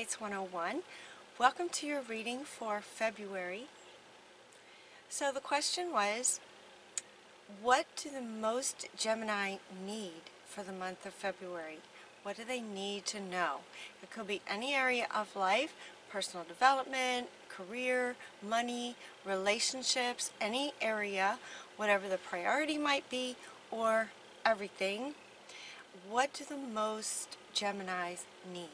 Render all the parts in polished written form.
Insights 101. Welcome to your reading for February. So the question was, what do the most Gemini need for the month of February? What do they need to know? It could be any area of life, personal development, career, money, relationships, any area, whatever the priority might be, or everything. What do the most Geminis need?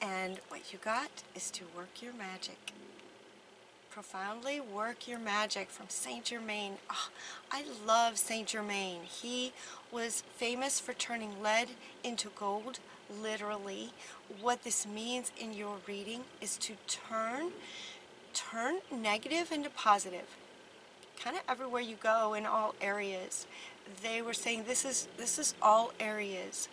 And what you got is to work your magic. Profoundly work your magic from Saint Germain. Oh, I love Saint Germain. He was famous for turning lead into gold, literally. What this means in your reading is to turn negative into positive. Kind of everywhere you go in all areas. They were saying this is all areas.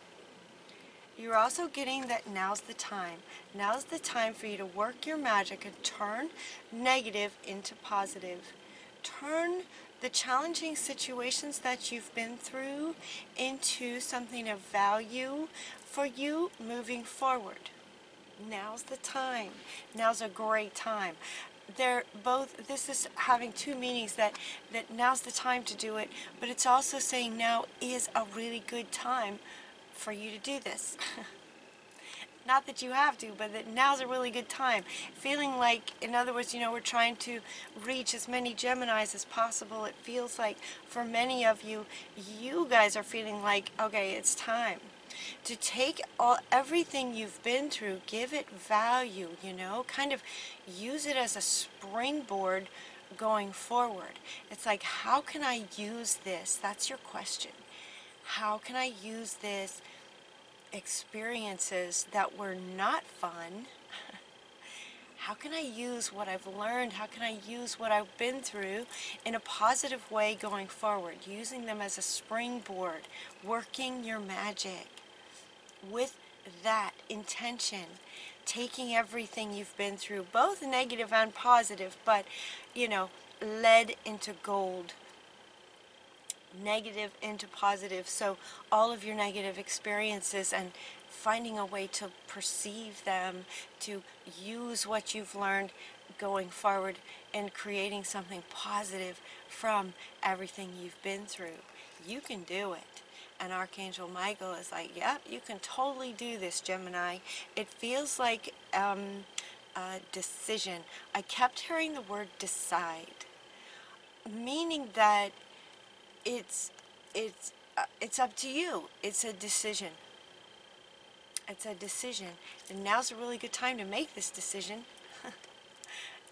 You're also getting that now's the time. Now's the time for you to work your magic and turn negative into positive. Turn the challenging situations that you've been through into something of value for you moving forward. Now's the time. Now's a great time. They're both, this is having two meanings, that now's the time to do it, but it's also saying now is a really good time for you to do this. Not that you have to, but that now's a really good time. Feeling like, in other words, we're trying to reach as many Geminis as possible. It feels like for many of you, you guys are feeling like, okay, it's time to take everything you've been through, give it value, kind of use it as a springboard going forward. It's like, how can I use this? That's your question. How can I use this experiences that were not fun? How can I use what I've learned? How can I use what I've been through in a positive way going forward? Using them as a springboard, working your magic with that intention, taking everything you've been through, both negative and positive, but lead into gold, negative into positive. So all of your negative experiences and finding a way to perceive them, to use what you've learned going forward and creating something positive from everything you've been through. You can do it. And Archangel Michael is like, yep, you can totally do this, Gemini. It feels like a decision. I kept hearing the word decide, meaning that it's up to you. It's a decision. It's a decision. And now's a really good time to make this decision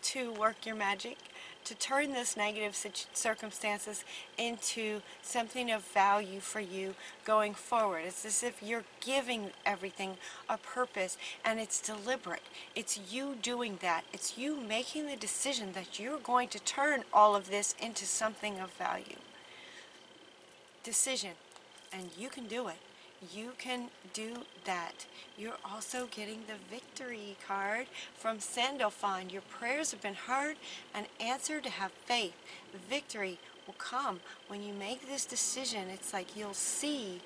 to work your magic, to turn this negative circumstances into something of value for you going forward. It's as if you're giving everything a purpose, and it's deliberate. It's you doing that. It's you making the decision that you're going to turn all of this into something of value. Decision. And you can do it. You can do that. You're also getting the victory card from Sandalphon. Your prayers have been heard and answered. To have faith. Victory will come when you make this decision. It's like you'll see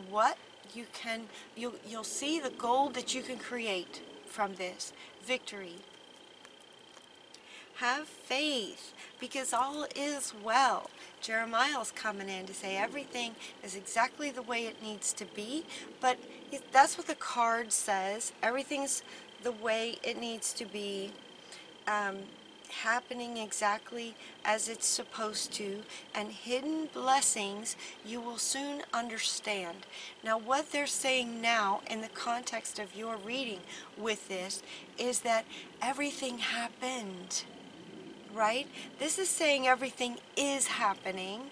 what you can, you'll see the gold that you can create from this victory. Have faith, because all is well. Jeremiah's coming in to say everything is exactly the way it needs to be, but that's what the card says. Everything's the way it needs to be, happening exactly as it's supposed to, and hidden blessings you will soon understand. Now, what they're saying now in the context of your reading with this is that everything happened. Right? This is saying everything is happening,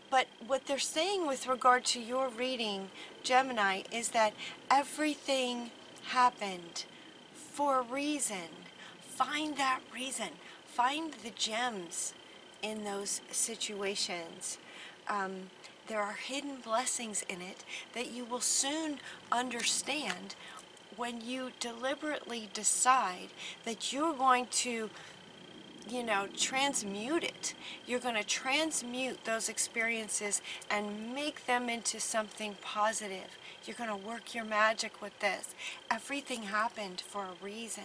but what they're saying with regard to your reading, Gemini, is that everything happened for a reason. Find that reason. Find the gems in those situations. There are hidden blessings in it that you will soon understand when you deliberately decide that you're going to transmute it. You're going to transmute those experiences and make them into something positive. You're going to work your magic with this. Everything happened for a reason.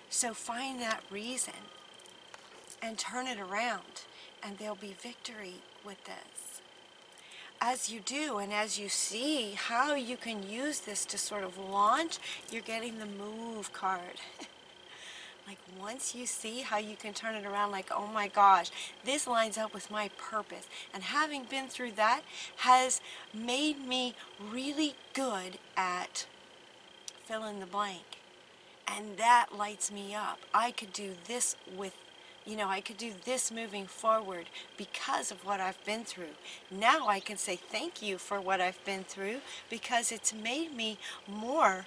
So find that reason and turn it around, and there'll be victory with this. As you do, and as you see how you can use this to sort of launch, you're getting the move card. Like once you see how you can turn it around, like, oh my gosh, this lines up with my purpose. And having been through that has made me really good at fill in the blank. And that lights me up. I could do this with, I could do this moving forward because of what I've been through. Now I can say thank you for what I've been through because it's made me more,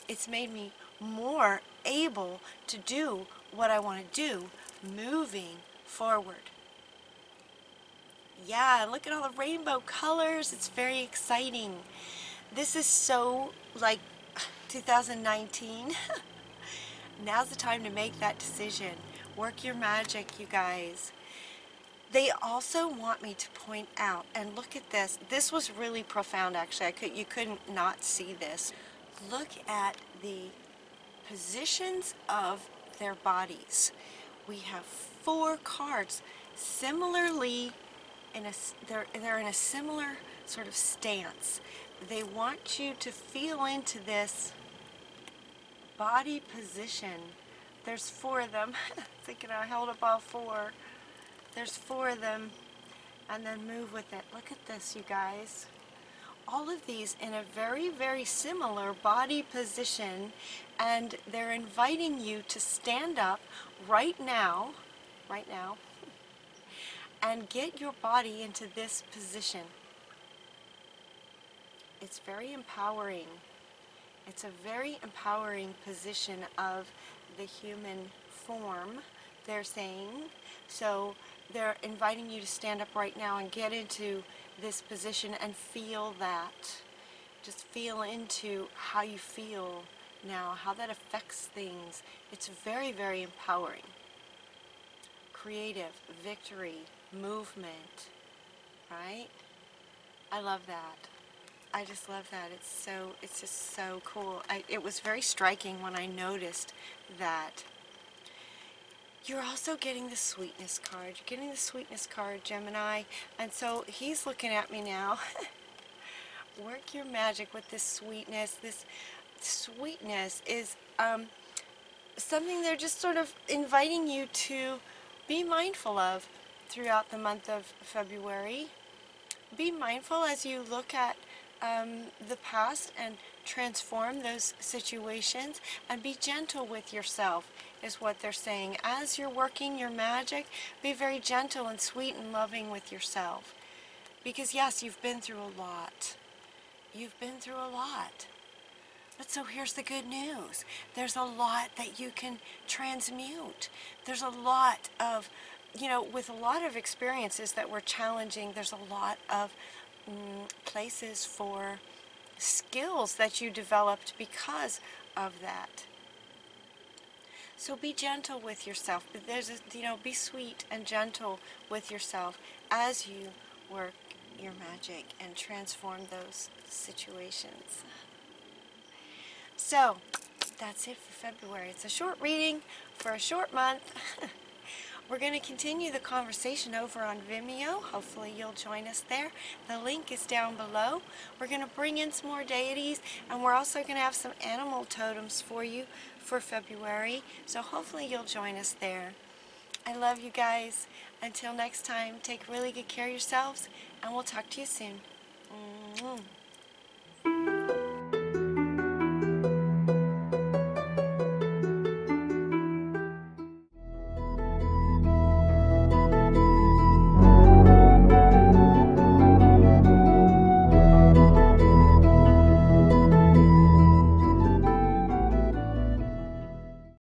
it's made me more able to do what I want to do moving forward. Yeah, look at all the rainbow colors. It's very exciting. This is so like 2019. Now's the time to make that decision. Work your magic, you guys. They also want me to point out, and look at this. This was really profound, actually. You couldn't not see this. Look at the positions of their bodies. We have 4 cards similarly they're in a similar sort of stance. They want you to feel into this body position. There's 4 of them. Thinking I held up all 4. There's 4 of them, and then move with it. Look at this, you guys. All of these in a very, very similar body position, and they're inviting you to stand up right now, and get your body into this position. It's very empowering. It's a very empowering position of the human form, they're saying. So they're inviting you to stand up right now and get into this position and feel that. Just feel into how you feel now, how that affects things. It's very, very empowering. Creative, victory, movement, right? I love that. I just love that. It's just so cool. It was very striking when I noticed that. You're also getting the sweetness card. You're getting the sweetness card, Gemini. And so he's looking at me now. Work your magic with this sweetness. This sweetness is something they're just sort of inviting you to be mindful of throughout the month of February. Be mindful as you look at the past and transform those situations, and be gentle with yourself is what they're saying. As you're working your magic, be very gentle and sweet and loving with yourself, because yes, you've been through a lot. You've been through a lot. But so here's the good news. There's a lot that you can transmute. There's a lot of, with a lot of experiences that were challenging, there's a lot of places for skills that you developed because of that. So be gentle with yourself. Be sweet and gentle with yourself as you work your magic and transform those situations. So that's it for February. It's a short reading for a short month. We're going to continue the conversation over on Vimeo. Hopefully you'll join us there. The link is down below. We're going to bring in some more deities, and we're also going to have some animal totems for you for February. So hopefully you'll join us there. I love you guys. Until next time, take really good care of yourselves, and we'll talk to you soon.